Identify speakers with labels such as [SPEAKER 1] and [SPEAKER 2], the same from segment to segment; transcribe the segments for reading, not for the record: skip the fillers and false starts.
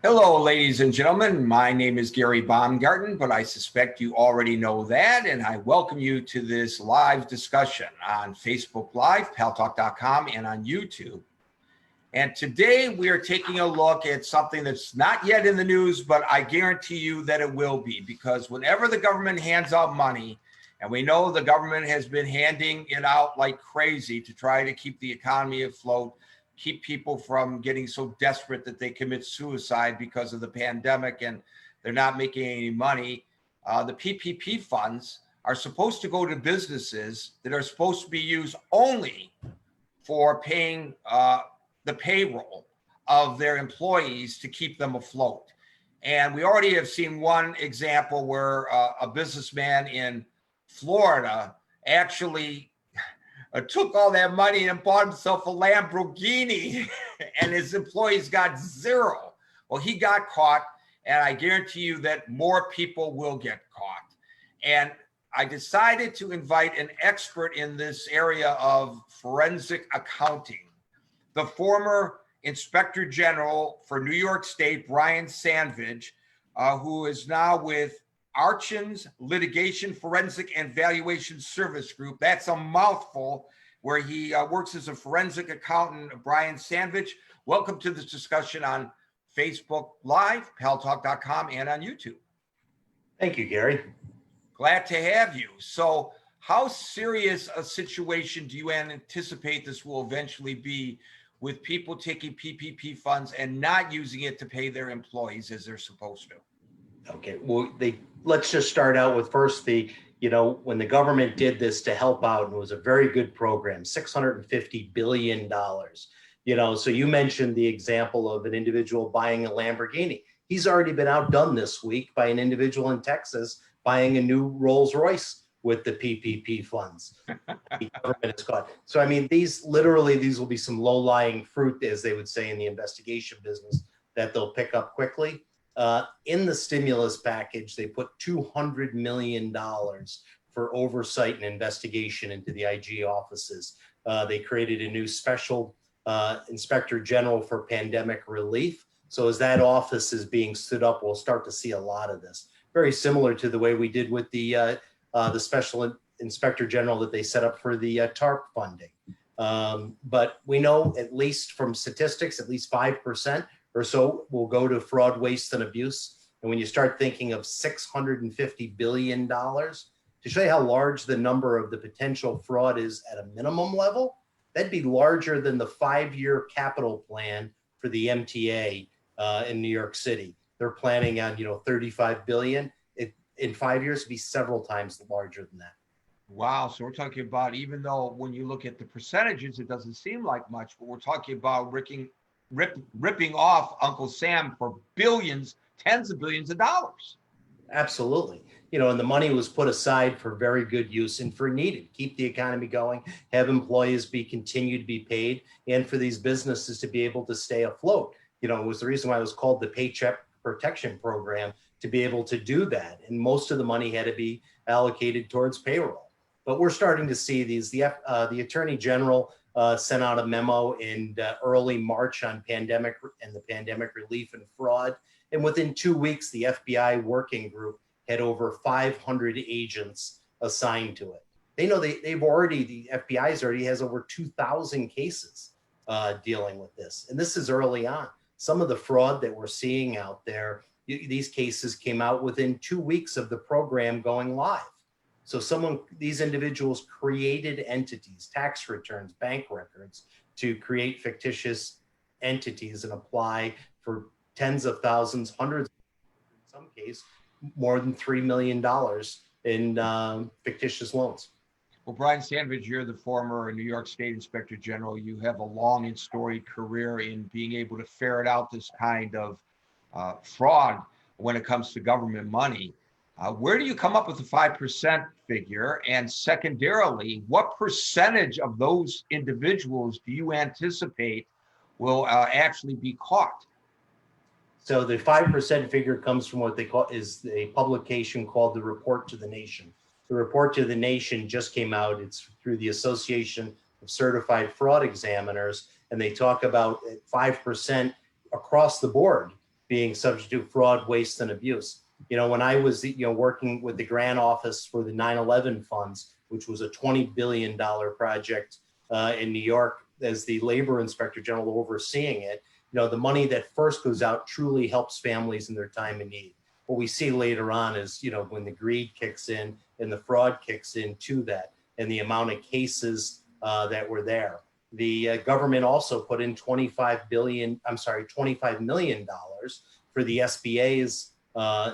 [SPEAKER 1] Hello, ladies and gentlemen. My name is Gary Baumgarten, but I suspect you already know that, and I welcome you to this live discussion on Facebook Live, paltalk.com, and on YouTube. And today we are taking a look at something that's not yet in the news, but I guarantee you that it will be, because whenever the government hands out money, and we know the government has been handing it out like crazy to try to keep the economy afloat, keep people from getting so desperate that they commit suicide because of the pandemic and they're not making any money. The PPP funds are supposed to go to businesses that are supposed to be used only for paying the payroll of their employees to keep them afloat. And we already have seen one example where a businessman in Florida actually took all that money and bought himself a Lamborghini and his employees got zero. Well, he got caught, and I guarantee you that more people will get caught. And I decided to invite an expert in this area of forensic accounting, the former Inspector General for New York State, Brian Sanvidge, who is now with Anchin's Litigation, Forensic, and Valuation Service Group. That's a mouthful, where he works as a forensic accountant. Brian Sanvidge, welcome to this discussion on Facebook Live, paltalk.com, and on YouTube.
[SPEAKER 2] Thank you, Gary.
[SPEAKER 1] Glad to have you. So how serious a situation do you anticipate this will eventually be with people taking PPP funds and not using it to pay their employees as they're supposed to?
[SPEAKER 2] Okay, well, let's just start out with first when the government did this to help out, and it was a very good program, $650 billion. So you mentioned the example of an individual buying a Lamborghini. He's already been outdone this week by an individual in Texas buying a new Rolls Royce with the PPP funds. The government is caught. So, I mean, these will be some low-lying fruit, as they would say in the investigation business, that they'll pick up quickly. In the stimulus package, they put $200 million for oversight and investigation into the IG offices. They created a new special Inspector General for pandemic relief. So as that office is being stood up, we'll start to see a lot of this. Very similar to the way we did with the special Inspector General that they set up for the TARP funding. But we know, at least from statistics, at least 5% or so will go to fraud, waste, and abuse. And when you start thinking of $650 billion, to show you how large the number of the potential fraud is at a minimum level, that'd be larger than the 5-year capital plan for the MTA in New York City. They're planning on, $35 billion. In 5 years, it'd be several times larger than that.
[SPEAKER 1] Wow. So we're talking about, even though when you look at the percentages, it doesn't seem like much, but we're talking about ripping off Uncle Sam for billions, tens of billions of dollars.
[SPEAKER 2] Absolutely. And the money was put aside for very good use and for needed, keep the economy going, have employees continue to be paid, and for these businesses to be able to stay afloat. It was the reason why it was called the Paycheck Protection Program, to be able to do that. And most of the money had to be allocated towards payroll. But we're starting to see these. The Attorney General sent out a memo in early March on pandemic and the pandemic relief and fraud. And within 2 weeks, the FBI working group had over 500 agents assigned to it. They know the FBI's already has over 2,000 cases dealing with this. And this is early on. Some of the fraud that we're seeing out there, these cases came out within 2 weeks of the program going live. So these individuals created entities, tax returns, bank records, to create fictitious entities and apply for tens of thousands, hundreds, in some case, more than $3 million in fictitious loans.
[SPEAKER 1] Well, Brian Sanvidge, you're the former New York State Inspector General. You have a long and storied career in being able to ferret out this kind of fraud when it comes to government money. Where do you come up with the 5% figure? And secondarily, what percentage of those individuals do you anticipate will actually be caught?
[SPEAKER 2] So the 5% figure comes from what they call is a publication called the Report to the Nation. The Report to the Nation just came out. It's through the Association of Certified Fraud Examiners, and they talk about 5% across the board being subject to fraud, waste, and abuse. When I was working with the grant office for the 9/11 funds, which was a $20 billion project in New York, as the labor inspector general overseeing it, the money that first goes out truly helps families in their time of need. What we see later on is, when the greed kicks in and the fraud kicks in to that, and the amount of cases that were there. The government also put in $25 million for the SBA's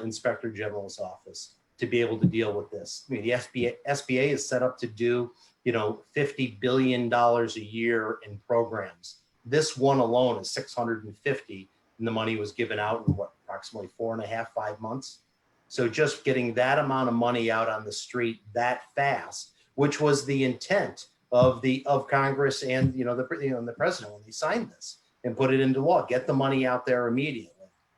[SPEAKER 2] Inspector General's office to be able to deal with this. I mean, the SBA is set up to do, $50 billion a year in programs. This one alone is 650, and the money was given out in approximately 4.5, 5 months. So just getting that amount of money out on the street that fast, which was the intent of Congress and the president when they signed this and put it into law, get the money out there immediately.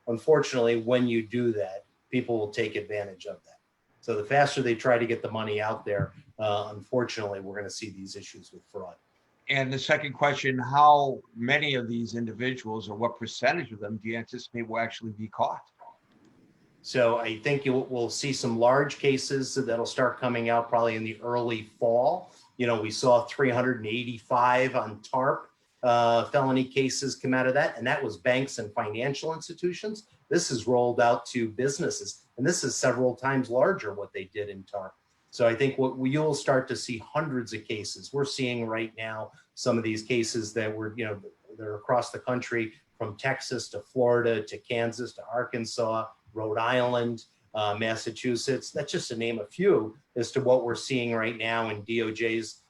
[SPEAKER 2] Unfortunately, when you do that, people will take advantage of that. So the faster they try to get the money out there, unfortunately, we're going to see these issues with fraud.
[SPEAKER 1] And the second question, how many of these individuals or what percentage of them do you anticipate will actually be caught?
[SPEAKER 2] So I think we'll see some large cases that'll start coming out probably in the early fall. We saw 385 on TARP felony cases come out of that, and that was banks and financial institutions. This is rolled out to businesses, and this is several times larger what they did in TARP. So I think you'll start to see hundreds of cases. We're seeing right now some of these cases that they're across the country, from Texas to Florida to Kansas to Arkansas, Rhode Island, Massachusetts. That's just to name a few as to what we're seeing right now in DOJ's,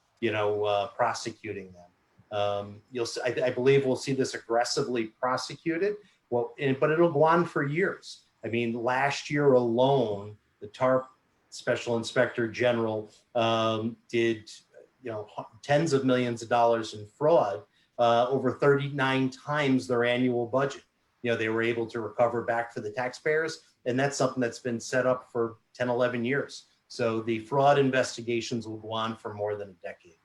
[SPEAKER 2] prosecuting them. I believe we'll see this aggressively prosecuted. But it'll go on for years. I mean, last year alone, the TARP Special Inspector General did, tens of millions of dollars in fraud, over 39 times their annual budget. They were able to recover back for the taxpayers, and that's something that's been set up for 10, 11 years. So the fraud investigations will go on for more than a decade.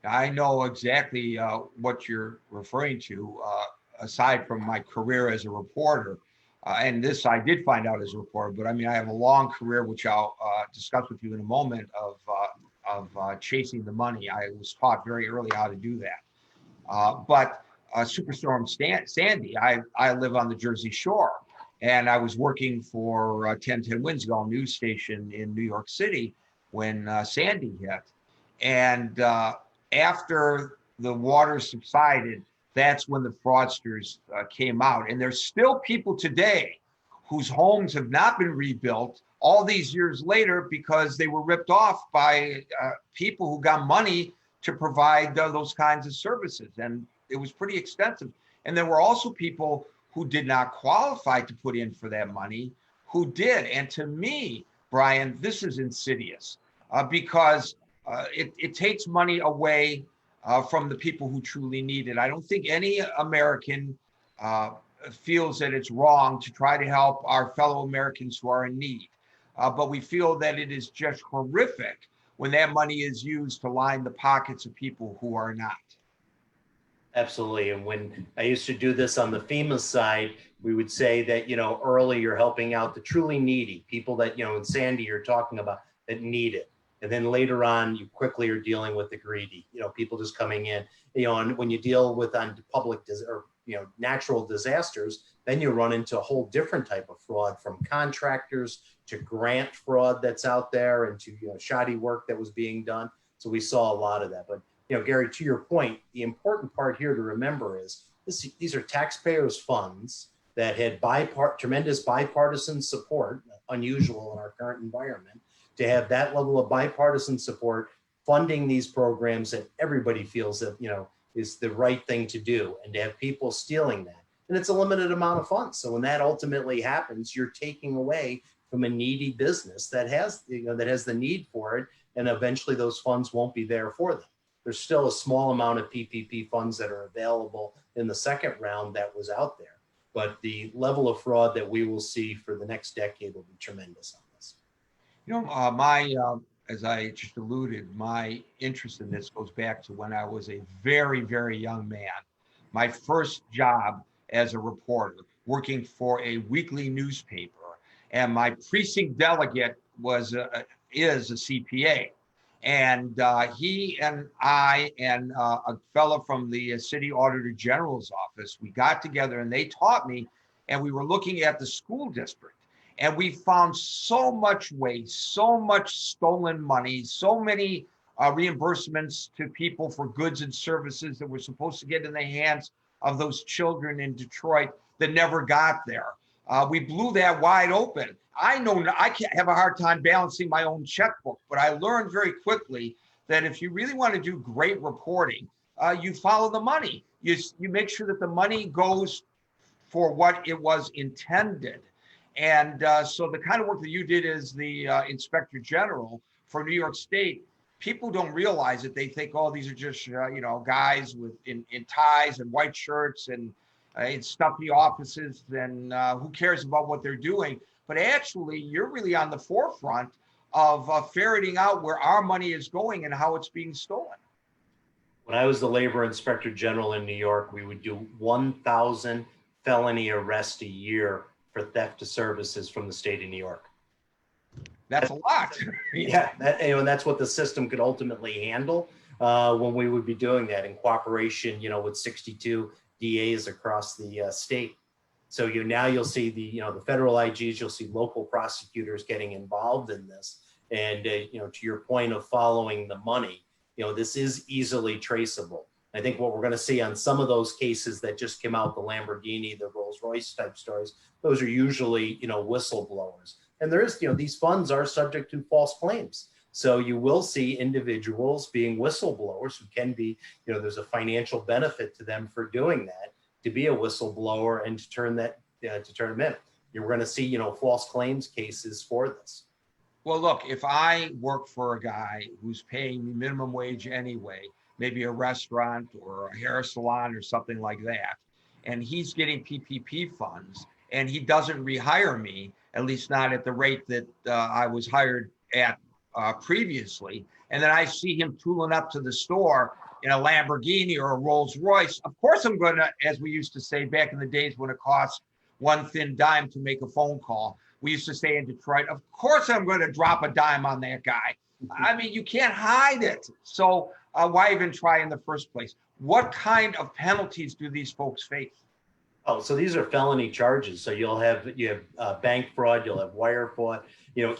[SPEAKER 1] I know exactly what you're referring to, aside from my career as a reporter. And this I did find out as a reporter, but I mean, I have a long career, which I'll discuss with you in a moment, of chasing the money. I was taught very early how to do that. But Superstorm Sandy, I live on the Jersey Shore, and I was working for 1010 Windsville news station in New York City when Sandy hit. And after the water subsided, that's when the fraudsters came out. And there's still people today whose homes have not been rebuilt all these years later because they were ripped off by people who got money to provide those kinds of services. And it was pretty extensive. And there were also people who did not qualify to put in for that money who did. And to me, Brian, this is insidious because it takes money away from the people who truly need it. I don't think any American feels that it's wrong to try to help our fellow Americans who are in need. But we feel that it is just horrific when that money is used to line the pockets of people who are not.
[SPEAKER 2] Absolutely. And when I used to do this on the FEMA side, we would say that, early you're helping out the truly needy people that, in Sandy you're talking about that need it. And then later on, you quickly are dealing with the greedy, people just coming in, and when you deal with on public or, natural disasters, then you run into a whole different type of fraud, from contractors to grant fraud that's out there, and to, shoddy work that was being done. So we saw a lot of that. But, Gary, to your point, the important part here to remember is these are taxpayers' funds that had tremendous bipartisan support, unusual in our current environment, to have that level of bipartisan support funding these programs that everybody feels that, is the right thing to do, and to have people stealing that. And it's a limited amount of funds. So when that ultimately happens, you're taking away from a needy business that has, that has the need for it. And eventually those funds won't be there for them. There's still a small amount of PPP funds that are available in the second round that was out there. But the level of fraud that we will see for the next decade will be tremendous on this.
[SPEAKER 1] As I just alluded, my interest in this goes back to when I was a very, very young man. My first job as a reporter working for a weekly newspaper. And my precinct delegate is a CPA. And he and I and a fellow from the City Auditor General's office, we got together and they taught me, and we were looking at the school district. And we found so much waste, so much stolen money, so many reimbursements to people for goods and services that were supposed to get in the hands of those children in Detroit that never got there. We blew that wide open. I know I can't have a hard time balancing my own checkbook, but I learned very quickly that if you really want to do great reporting, you follow the money. You make sure that the money goes for what it was intended. And so the kind of work that you did as the Inspector General for New York State, people don't realize it. They think, oh, these are just guys in ties and white shirts and in stuffy offices, and who cares about what they're doing? But actually, you're really on the forefront of ferreting out where our money is going and how it's being stolen.
[SPEAKER 2] When I was the labor inspector general in New York, we would do 1,000 felony arrests a year for theft of services from the state of New York.
[SPEAKER 1] That's a lot.
[SPEAKER 2] Yeah, and that's what the system could ultimately handle when we would be doing that in cooperation, with 62 DAs across the state. So now you'll see the federal IGs, you'll see local prosecutors getting involved in this, and to your point of following the money, this is easily traceable. I think what we're going to see on some of those cases that just came out, the Lamborghini, the Rolls Royce type stories, those are usually whistleblowers, and there is these funds are subject to false claims. So you will see individuals being whistleblowers who can be, there's a financial benefit to them for doing that, to be a whistleblower and to turn them in. You're going to see, false claims cases for this.
[SPEAKER 1] Well, look, if I work for a guy who's paying me minimum wage anyway, maybe a restaurant or a hair salon or something like that, and he's getting PPP funds and he doesn't rehire me, at least not at the rate that I was hired at previously, and then I see him tooling up to the store in a Lamborghini or a Rolls Royce, of course I'm going to, as we used to say back in the days when it cost one thin dime to make a phone call, we used to say in Detroit, of course I'm going to drop a dime on that guy. I mean, you can't hide it. So why even try in the first place? What kind of penalties do these folks face?
[SPEAKER 2] Oh, so these are felony charges. So you have bank fraud, you'll have wire fraud.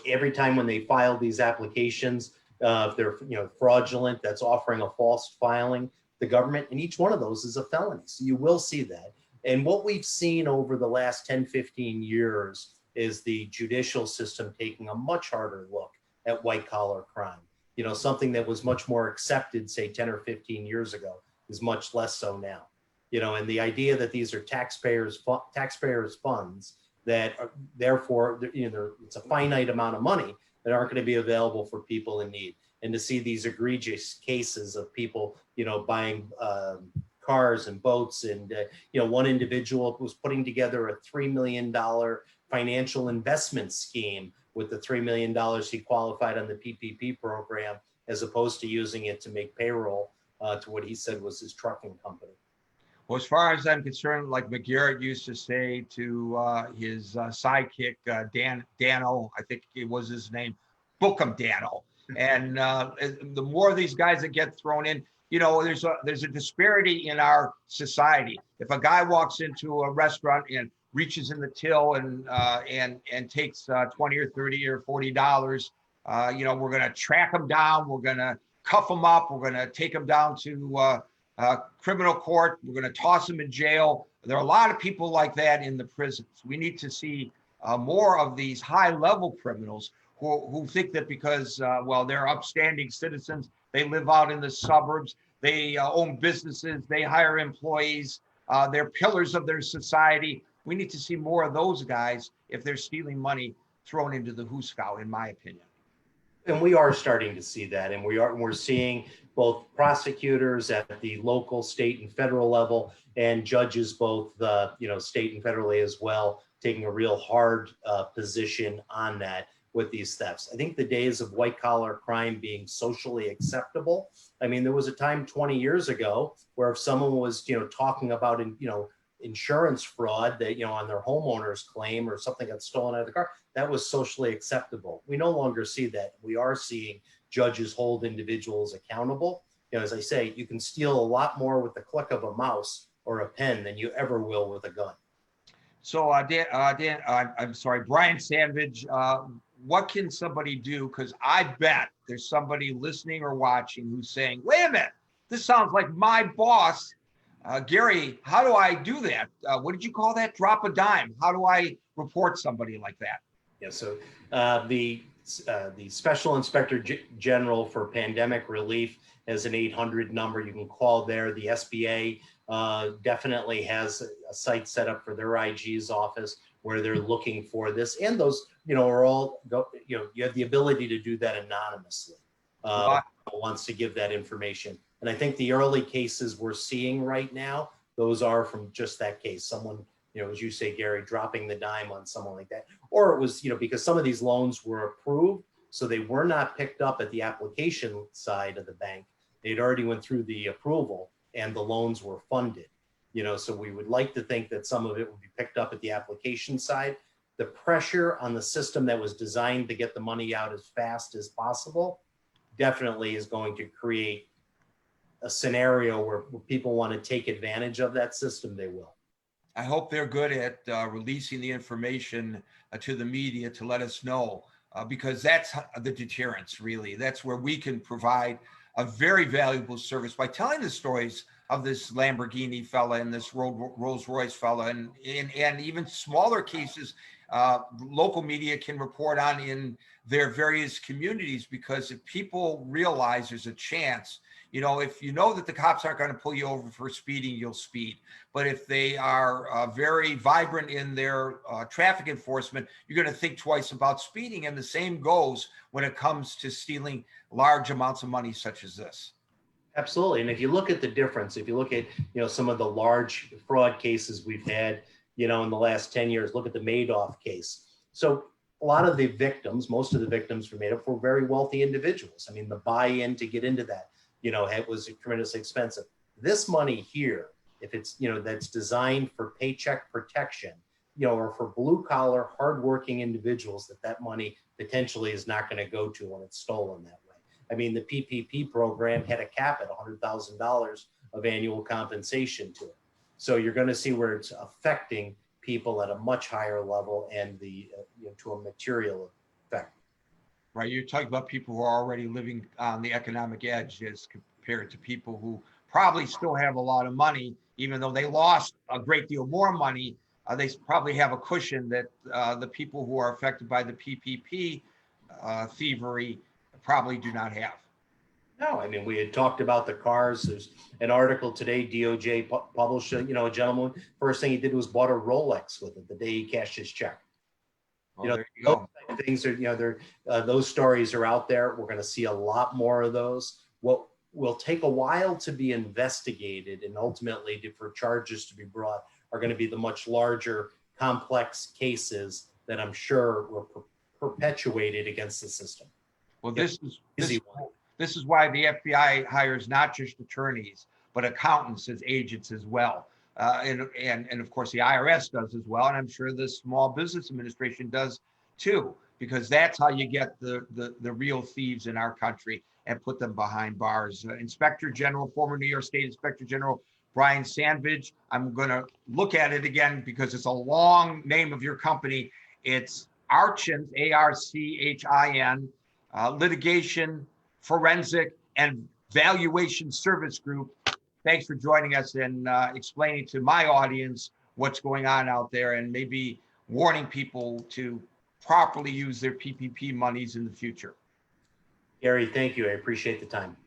[SPEAKER 2] Every time when they file these applications, if they're fraudulent, that's offering a false filing, the government, and each one of those is a felony. So you will see that. And what we've seen over the last 10, 15 years is the judicial system taking a much harder look at white collar crime. Something that was much more accepted, say 10 or 15 years ago, is much less so now. And the idea that these are taxpayers' funds that are, therefore, it's a finite amount of money that aren't going to be available for people in need. And to see these egregious cases of people, buying cars and boats, and one individual was putting together a $3 million financial investment scheme with the $3 million he qualified on the PPP program, as opposed to using it to make payroll to what he said was his trucking company.
[SPEAKER 1] Well, as far as I'm concerned, like McGarrett used to say to his sidekick, Dano, I think it was his name, book him, Dano. And the more of these guys that get thrown in, there's a disparity in our society. If a guy walks into a restaurant and reaches in the till and takes 20 or 30 or $40, we're going to track him down. We're going to cuff him up. We're going to take him down to criminal court. We're going to toss him in jail. There are a lot of people like that in the prisons. We need to see more of these high-level criminals who think that because, they're upstanding citizens, they live out in the suburbs, they own businesses, they hire employees, they're pillars of their society. We need to see more of those guys, if they're stealing money, thrown into the hoosegow, in my opinion.
[SPEAKER 2] And we are starting to see that, and we're seeing both prosecutors at the local, state, and federal level, and judges both state and federally as well, taking a real hard position on that with these thefts. I think the days of white collar crime being socially acceptable. I mean, there was a time 20 years ago where if someone was talking about insurance fraud that, on their homeowner's claim or something got stolen out of the car, that was socially acceptable. We no longer see that. We are seeing judges hold individuals accountable. As I say, you can steal a lot more with the click of a mouse or a pen than you ever will with a gun.
[SPEAKER 1] So, I'm sorry, Brian Sanvidge, what can somebody do? Because I bet there's somebody listening or watching who's saying, wait a minute, this sounds like my boss. Gary, how do I do that? What did you call that? Drop a dime. How do I report somebody like that?
[SPEAKER 2] Yeah, so the Special Inspector General for Pandemic Relief has an 800 number. You can call there. The SBA definitely has a site set up for their IG's office where they're looking for this. And those, are all, you have the ability to do that anonymously. Wants to give that information. And I think the early cases we're seeing right now, those are from just that case. Someone, as you say, Gary, dropping the dime on someone like that. Or it was, because some of these loans were approved, so they were not picked up at the application side of the bank. They'd already went through the approval and the loans were funded. So we would like to think that some of it would be picked up at the application side. The pressure on the system that was designed to get the money out as fast as possible definitely is going to create a scenario where people want to take advantage of that system. They will.
[SPEAKER 1] I hope they're good at releasing the information to the media to let us know, because that's the deterrence, really. That's where we can provide a very valuable service by telling the stories of this Lamborghini fella and this Rolls Royce fella, and even smaller cases local media can report on in their various communities, because if people realize there's a chance, if you know that the cops aren't going to pull you over for speeding, you'll speed. But if they are very vibrant in their traffic enforcement, you're going to think twice about speeding. And the same goes when it comes to stealing large amounts of money such as this.
[SPEAKER 2] Absolutely. And if you look at the difference, if you look at, some of the large fraud cases we've had, in the last 10 years, look at the Madoff case. So a lot of the victims, most of the victims were made up for very wealthy individuals. I mean, the buy-in to get into that, it was tremendously expensive. This money here, if it's, that's designed for paycheck protection, or for blue collar, hardworking individuals, that money potentially is not going to go to when it's stolen that way. I mean, the PPP program had a cap at $100,000 of annual compensation to it. So you're going to see where it's affecting people at a much higher level and to a material effect.
[SPEAKER 1] Right. You're talking about people who are already living on the economic edge as compared to people who probably still have a lot of money, even though they lost a great deal more money. They probably have a cushion that the people who are affected by the PPP thievery probably do not have.
[SPEAKER 2] No, I mean, we had talked about the cars. There's an article today, DOJ published, a gentleman, first thing he did was bought a Rolex with it the day he cashed his check.
[SPEAKER 1] Well, there you go.
[SPEAKER 2] Things are, those stories are out there. We're going to see a lot more of those. What will take a while to be investigated and ultimately for charges to be brought are going to be the much larger, complex cases that I'm sure were perpetuated against the system.
[SPEAKER 1] Well, this is why the FBI hires not just attorneys, but accountants as agents as well. And of course, the IRS does as well. And I'm sure the Small Business Administration does too, because that's how you get the real thieves in our country and put them behind bars. Inspector General, former New York State Inspector General Brian Sanvidge. I'm going to look at it again because it's a long name of your company. It's Anchin, ARCHIN, Litigation, Forensic, and Valuation Service Group. Thanks for joining us and explaining to my audience what's going on out there and maybe warning people to properly use their PPP monies in the future.
[SPEAKER 2] Gary, thank you. I appreciate the time.